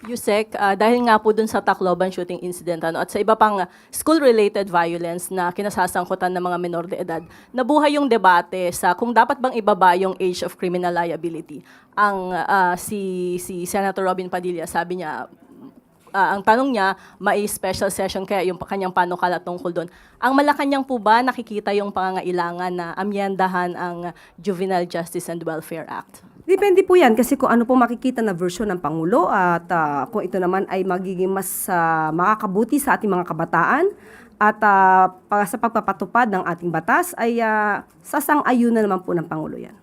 Yusek, dahil nga po dun sa Tacloban shooting incident at sa iba pang school-related violence na kinasasangkutan ng mga menor de edad, nabuhay yung debate sa kung dapat bang ibaba yung age of criminal liability. Si Senator Robin Padilla, sabi niya, ang tanong niya, may special session kaya yung kanyang panukala tungkol doon. Ang Malacanang po ba nakikita yung pangangailangan na amyendahan ang Juvenile Justice and Welfare Act? Depende po yan kasi kung ano po makikita na version ng Pangulo at kung ito naman ay magiging mas makakabuti sa ating mga kabataan at sa pagpapatupad ng ating batas ay sasang-ayunan naman po ng Pangulo yan.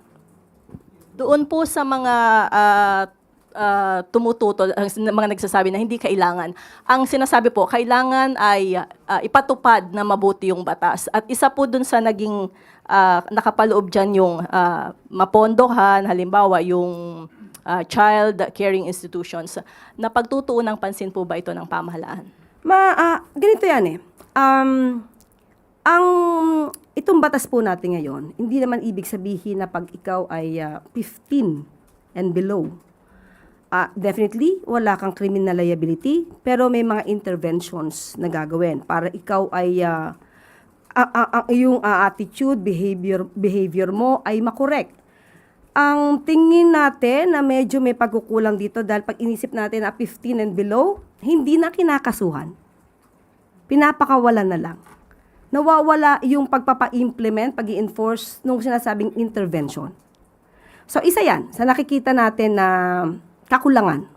Doon po sa mga tumututol, ang mga nagsasabi na hindi kailangan. Ang sinasabi po, kailangan ay ipatupad na mabuti yung batas. At isa po dun sa naging nakapaloob dyan yung mapondohan, halimbawa yung child caring institutions. Na pagtutuon ng pansin po ba ito ng pamahalaan? Ganito yan eh. Itong batas po natin ngayon, hindi naman ibig sabihin na pag ikaw ay 15 and below, definitely, wala kang criminal liability, pero may mga interventions na gagawin para ikaw ay yung attitude, behavior mo ay makorek. Ang tingin natin na medyo may pagkukulang dito dahil pag inisip natin na 15 and below, hindi na kinakasuhan. Pinapakawalan na lang. Nawawala yung pagpapa-implement, pag-i-enforce nung sinasabing intervention. So isa yan sa nakikita natin na kakulangan